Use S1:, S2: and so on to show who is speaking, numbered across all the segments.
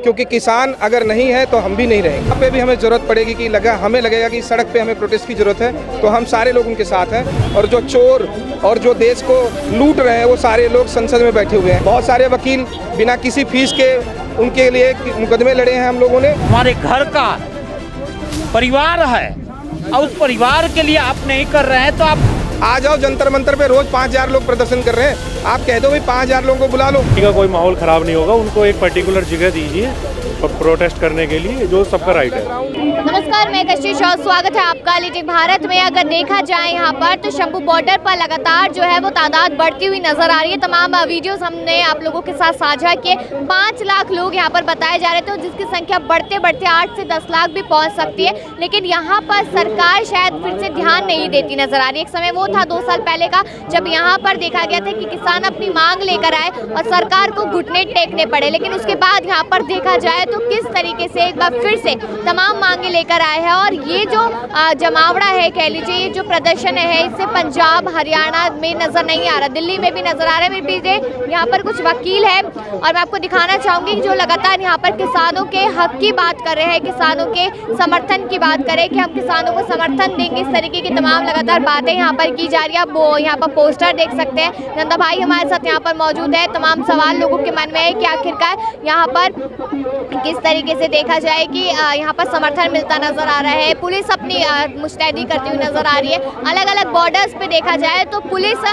S1: क्योंकि किसान अगर नहीं है तो हम भी नहीं रहेंगे। यहाँ पे भी हमें ज़रूरत पड़ेगी कि हमें लगेगा कि सड़क पे हमें प्रोटेस्ट की ज़रूरत है, तो हम सारे लोग उनके साथ हैं। और जो चोर और जो देश को लूट रहे हैं वो सारे लोग संसद में बैठे हुए हैं। बहुत सारे वकील बिना किसी फीस के उनके लिए मुकदमे लड़े हैं हम लोगों ने।
S2: हमारे घर का परिवार है और उस परिवार के लिए आप नहीं कर रहे हैं तो आप
S1: आ जाओ जंतर मंतर पे, रोज 5000 लोग प्रदर्शन कर रहे हैं। आप कह दो भाई 5000 लोगों को बुला लो।
S3: का कोई माहौल खराब नहीं होगा, उनको एक पर्टिकुलर जगह दीजिए प्रोटेस्ट करने के लिए, जो सबका राइट है।
S4: नमस्कार, मैं कशिश और स्वागत है आपका लिटिल भारत में। अगर देखा जाए यहाँ पर तो शंभू बॉर्डर पर लगातार जो है वो तादाद बढ़ती हुई नजर आ रही है। तमाम वीडियोस हमने आप लोगों के साथ साझा किए। 5 लाख लोग यहाँ पर बताए जा रहे थे, जिसकी संख्या बढ़ते बढ़ते 8 से 10 लाख भी पहुँच सकती है। लेकिन यहाँ पर सरकार शायद फिर से ध्यान नहीं देती नजर आ रही है। एक समय वो था 2 साल पहले का, जब यहाँ पर देखा गया था कि किसान अपनी मांग लेकर आए और सरकार को घुटने टेकने पड़े। लेकिन उसके बाद यहाँ पर देखा जाए तो किस तरीके से एक बार फिर से तमाम मांगे लेकर आए हैं। और ये जो जमावड़ा है, कह लीजिए, ये जो प्रदर्शन है, इससे पंजाब हरियाणा में नजर नहीं आ रहा, दिल्ली में भी नजर आ रहा है। मेरे पीछे यहाँ पर कुछ वकील हैं और मैं आपको दिखाना चाहूंगी कि जो लगातार यहाँ पर किसानों के हक की बात कर रहे हैं, किसानों के समर्थन की बात करें कि हम किसानों को समर्थन देंगे। इस तरीके की तमाम लगातार बातें यहाँ पर की जा रही है। वो यहाँ पर पोस्टर देख सकते हैं। जनता भाई हमारे साथ यहाँ पर मौजूद है। तमाम सवाल लोगों के मन में है कि आखिरकार यहाँ पर किस तरीके से देखा जाए कि यहाँ पर समर्थन मिलता नजर आ रहा है। पुलिस अपनी मुस्तैदी करती हुई नजर आ रही है। अलग अलग बॉर्डर्स पे देखा जाए तो पुलिस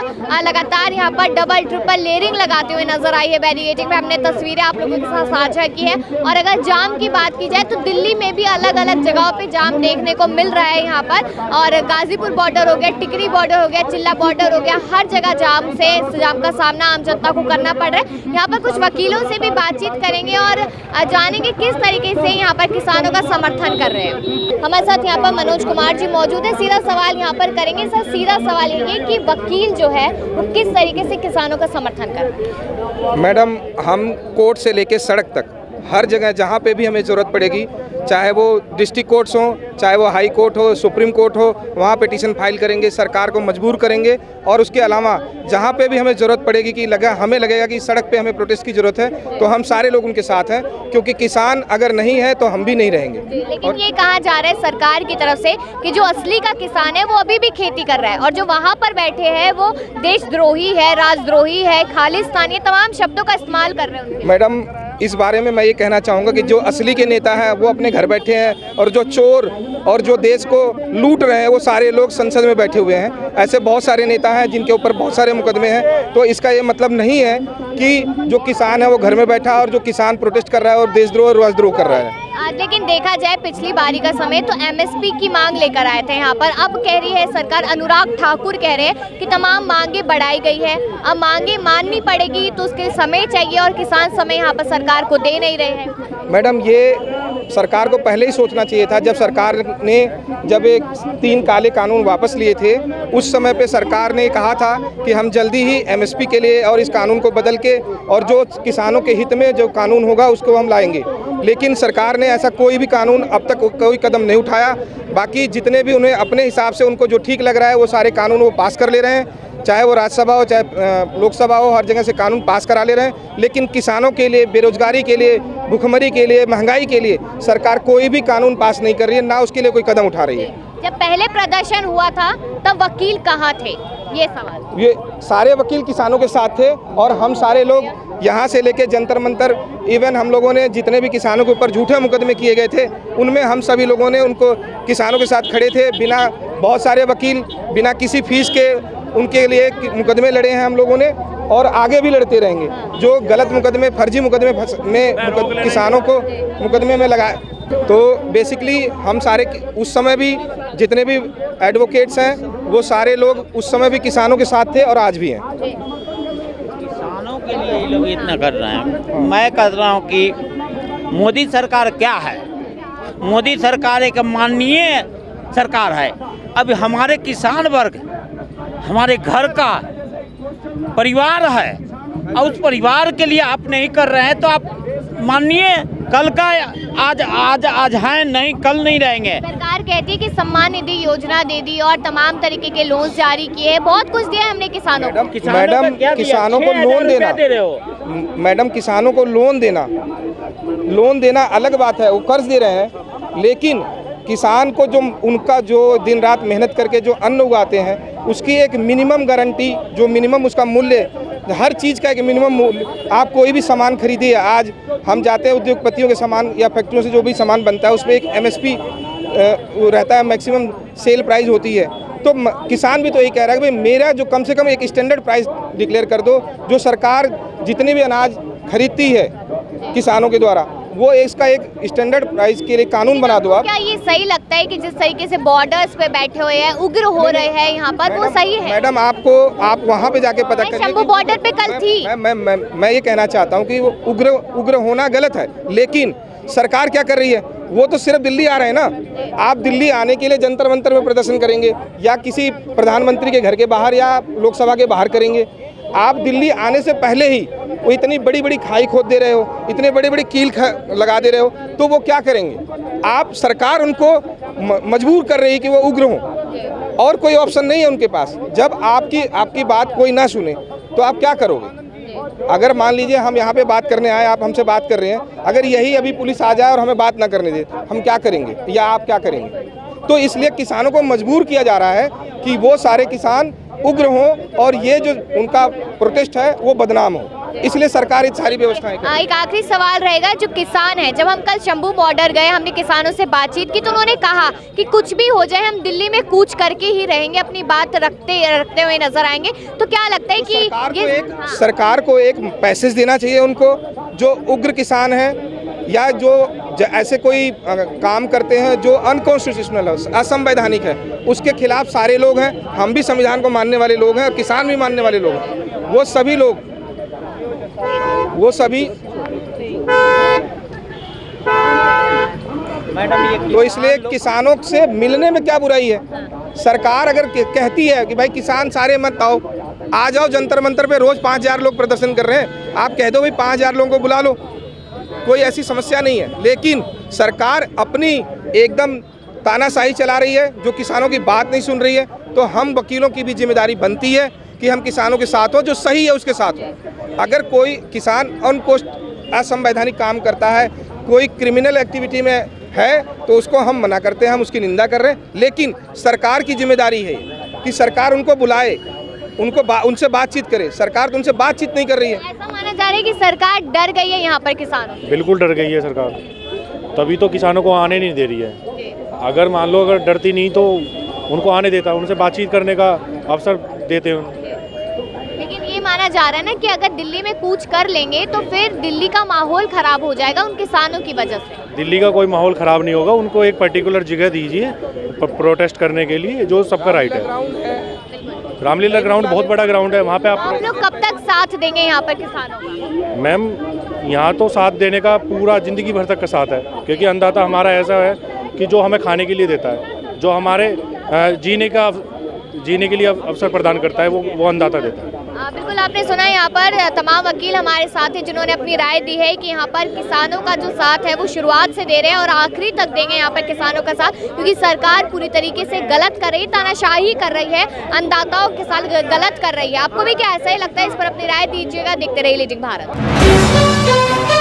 S4: लगातार यहाँ पर डबल ट्रिपल लेयरिंग लगाते हुए नजर आई है। बैरिकेडिंग में हमने तस्वीरें आप लोगों के साथ साझा की है। और अगर जाम की बात की जाए तो दिल्ली में भी अलग अलग जगहों पे जाम देखने को मिल रहा है यहाँ पर। और गाजीपुर बॉर्डर हो गया, टिकरी बॉर्डर हो गया, चिल्ला बॉर्डर हो गया, हर जगह जाम का सामना आम जनता को करना पड़ रहा है। यहाँ पर कुछ वकीलों से भी बातचीत करेंगे और जानेंगे किस तरीके से यहाँ पर किसानों का समर्थन कर रहे हैं। हमारे साथ यहाँ पर मनोज कुमार जी मौजूद है। सीधा सवाल यहाँ पर करेंगे। सर, सीधा सवाल ये कि वकील जो है वो किस तरीके से किसानों का समर्थन कर रहे हैं?
S1: मैडम, हम कोर्ट से लेके सड़क तक हर जगह जहाँ पे भी हमें ज़रूरत पड़ेगी, चाहे वो डिस्ट्रिक्ट कोर्ट्स हों, चाहे वो हाई कोर्ट हो, सुप्रीम कोर्ट हो, वहाँ पिटीशन फाइल करेंगे, सरकार को मजबूर करेंगे। और उसके अलावा जहाँ पे भी हमें ज़रूरत पड़ेगी कि हमें लगेगा कि सड़क पे हमें प्रोटेस्ट की ज़रूरत है, तो हम सारे लोग उनके साथ हैं। क्योंकि किसान अगर नहीं है तो हम भी नहीं रहेंगे।
S4: लेकिन ये कहा जा रहा है सरकार की तरफ से कि जो असली का किसान है वो अभी भी खेती कर रहा है और जो वहाँ पर बैठे हैं वो देशद्रोही है, राजद्रोही है, खालिस्तानी, तमाम शब्दों का इस्तेमाल कर रहे हैं।
S1: मैडम, इस बारे में मैं ये कहना चाहूँगा कि जो असली के नेता हैं वो अपने घर बैठे हैं और जो चोर और जो देश को लूट रहे हैं वो सारे लोग संसद में बैठे हुए हैं। ऐसे बहुत सारे नेता हैं जिनके ऊपर बहुत सारे मुकदमे हैं। तो इसका ये मतलब नहीं है कि जो किसान है वो घर में बैठा है और जो किसान प्रोटेस्ट कर रहा है और देशद्रोह और राजद्रोह कर रहा है।
S4: लेकिन देखा जाए पिछली बारी का समय तो एमएसपी की मांग लेकर आए थे यहाँ पर। अब कह रही है सरकार, अनुराग ठाकुर कह रहे हैं कि तमाम मांगे बढ़ाई गई है, अब मांगे माननी पड़ेगी तो उसके समय चाहिए और किसान समय यहाँ पर सरकार को दे नहीं रहे हैं।
S1: मैडम, ये सरकार को पहले ही सोचना चाहिए था। जब सरकार ने जब 3 काले कानून वापस लिए थे, उस समय पे सरकार ने कहा था कि हम जल्दी ही एमएसपी के लिए और इस कानून को बदल के और जो किसानों के हित में जो कानून होगा उसको हम लाएंगे। लेकिन सरकार ने ऐसा कोई भी कानून अब तक कोई कदम नहीं उठाया। बाकी जितने भी उन्हें अपने हिसाब से उनको जो ठीक लग रहा है वो सारे कानून वो पास कर ले रहे हैं, चाहे वो राज्यसभा हो चाहे लोकसभा हो, हर जगह से कानून पास करा ले रहे हैं। लेकिन किसानों के लिए, बेरोजगारी के लिए, भुखमरी के लिए, महंगाई के लिए सरकार कोई भी कानून पास नहीं कर रही है, ना उसके लिए कोई कदम उठा रही है।
S4: जब पहले प्रदर्शन हुआ था तब वकील कहाँ थे, ये सवाल।
S1: ये सारे वकील किसानों के साथ थे और हम सारे लोग यहाँ से लेके जंतर मंतर, इवन हम लोगों ने जितने भी किसानों के ऊपर झूठे मुकदमे किए गए थे उनमें हम सभी लोगों ने उनको किसानों के साथ खड़े थे। बिना, बहुत सारे वकील बिना किसी फीस के उनके लिए मुकदमे लड़े हैं हम लोगों ने और आगे भी लड़ते रहेंगे। जो गलत मुकदमे, फर्जी मुकदमे में किसानों को मुकदमे में लगाए, तो बेसिकली हम सारे उस समय भी जितने भी एडवोकेट्स हैं वो सारे लोग उस समय भी किसानों के साथ थे और आज भी हैं।
S2: किसानों के लिए ये लोग इतना कर रहे हैं। मैं कह रहा हूँ कि मोदी सरकार क्या है? मोदी सरकार एक माननीय सरकार है। अब हमारे किसान वर्ग हमारे घर का परिवार है और उस परिवार के लिए आप नहीं कर रहे हैं तो आप मानिए कल का आज है, नहीं कल नहीं रहेंगे।
S4: सरकार कहती है कि सम्मान निधि योजना दे दी और तमाम तरीके के लोन जारी किए, बहुत कुछ दिया हमने किसानों को।
S1: मैडम, किसानों को लोन देना, मैडम किसानों को लोन देना लोन देना अलग बात है, वो कर्ज दे रहे हैं, लेकिन किसान को जो उनका जो दिन रात मेहनत करके जो अन्न उगाते हैं उसकी एक मिनिमम गारंटी, जो मिनिमम उसका मूल्य, हर चीज़ का एक मिनिमम मूल्य। आप कोई भी सामान खरीदिए, आज हम जाते हैं उद्योगपतियों के सामान या फैक्ट्रियों से जो भी सामान बनता है उस पर एक MSP रहता है, मैक्सिमम सेल प्राइस होती है। तो किसान भी तो यही कह रहा है कि भाई मेरा जो कम से कम एक स्टैंडर्ड प्राइस डिक्लेयर कर दो, जो सरकार जितने भी अनाज खरीदती है किसानों के द्वारा, वो इसका एक स्टैंडर्ड प्राइस के लिए कानून बना दो आप।
S4: क्या ये सही लगता है कि जिस तरीके से बॉर्डर्स पे बैठे हुए हैं, उग्र हो रहे हैं यहाँ पर, वो सही है?
S1: मैडम आप वहाँ पे जाके पता करिए।
S4: शंभू बॉर्डर पे कल थी।
S1: मैं ये कहना चाहता हूँ कि वो उग्र होना गलत है, लेकिन सरकार क्या कर रही है? वो तो सिर्फ दिल्ली आ रहे हैं ना। आप दिल्ली आने के लिए जंतर मंतर में प्रदर्शन करेंगे या किसी प्रधानमंत्री के घर के बाहर या लोकसभा के बाहर करेंगे। आप दिल्ली आने से पहले ही वो इतनी बड़ी बड़ी खाई खोद दे रहे हो, इतने बड़ी बड़ी कील लगा दे रहे हो, तो वो क्या करेंगे? आप सरकार उनको मजबूर कर रही है कि वो उग्र हों, और कोई ऑप्शन नहीं है उनके पास। जब आपकी बात कोई ना सुने तो आप क्या करोगे? अगर मान लीजिए हम यहाँ पे बात करने आए, आप हमसे बात कर रहे हैं, अगर यही अभी पुलिस आ जाए और हमें बात ना करने दे, हम क्या करेंगे या आप क्या करेंगे? तो इसलिए किसानों को मजबूर किया जा रहा है कि वो सारे किसान उग्र हों और ये जो उनका प्रोटेस्ट है वो बदनाम हो, इसलिए सरकार ये सारी व्यवस्थाएं।
S4: एक आखिरी सवाल रहेगा, जो किसान है, जब हम कल शंभू बॉर्डर गए, हमने किसानों से बातचीत की तो उन्होंने कहा कि कुछ भी हो जाए हम दिल्ली में कूच करके ही रहेंगे, अपनी बात रखते हुए नजर आएंगे। तो क्या लगता है कि
S1: सरकार को एक मैसेज देना चाहिए उनको, जो उग्र किसान हैं या जो ऐसे कोई काम करते हैं जो अनकॉन्स्टिट्यूशनल है, असंवैधानिक है, उसके खिलाफ सारे लोग हैं। हम भी संविधान को मानने वाले लोग हैं और किसान भी मानने वाले लोग हैं। वो सभी तो इसलिए किसानों से मिलने में क्या बुराई है? सरकार अगर कहती है कि भाई किसान सारे मत आओ, आ जाओ जंतर मंतर पे, रोज 5000 लोग प्रदर्शन कर रहे हैं, आप कह दो भाई 5000 लोगों को बुला लो, कोई ऐसी समस्या नहीं है। लेकिन सरकार अपनी एकदम तानाशाही चला रही है, जो किसानों की बात नहीं सुन रही है। तो हम वकीलों की भी जिम्मेदारी बनती है कि हम किसानों के साथ हो, जो सही है उसके साथ हो। अगर कोई किसान असंवैधानिक काम करता है, कोई क्रिमिनल एक्टिविटी में है, तो उसको हम मना करते हैं, हम उसकी निंदा कर रहे हैं। लेकिन सरकार की जिम्मेदारी है कि सरकार उनको बुलाए, उनसे बातचीत करे। सरकार तो उनसे बातचीत नहीं कर रही है।
S4: ऐसा माना जा रहा है कि सरकार डर गई है यहाँ पर किसानों से?
S3: बिल्कुल डर गई है सरकार, तभी तो किसानों को आने नहीं दे रही है। अगर मान लो अगर डरती नहीं तो उनको आने देता, उनसे बातचीत करने का अवसर देते हैं।
S4: लेकिन ये माना जा रहा है ना कि अगर दिल्ली में कूच कर लेंगे तो फिर दिल्ली का माहौल खराब हो जाएगा उन किसानों की वजह से।
S3: दिल्ली का कोई माहौल ख़राब नहीं होगा, उनको एक पर्टिकुलर जगह दीजिए प्रोटेस्ट करने के लिए, जो सबका राइट है। रामलीला ग्राउंड बहुत बड़ा ग्राउंड है, वहाँ पे आप
S4: लोग कब तक साथ देंगे यहाँ पर किसानों का?
S3: मैम यहाँ तो साथ देने का पूरा ज़िंदगी भर तक का साथ है, क्योंकि अन्नदाता हमारा ऐसा है कि जो हमें खाने के लिए देता है, जो हमारे जीने के लिए अवसर प्रदान करता है, वो अन्नदाता देता है।
S4: बिल्कुल, आपने सुना यहाँ पर तमाम वकील हमारे साथ हैं जिन्होंने अपनी राय दी है कि यहाँ पर किसानों का जो साथ है वो शुरुआत से दे रहे हैं और आखिरी तक देंगे यहाँ पर किसानों का साथ, क्योंकि सरकार पूरी तरीके से गलत कर रही है, तानाशाही कर रही है, अन्नदाताओं के साथ गलत कर रही है। आपको भी क्या ऐसा ही लगता है? इस पर अपनी राय दीजिएगा। देखते रहिए लीजिंग भारत।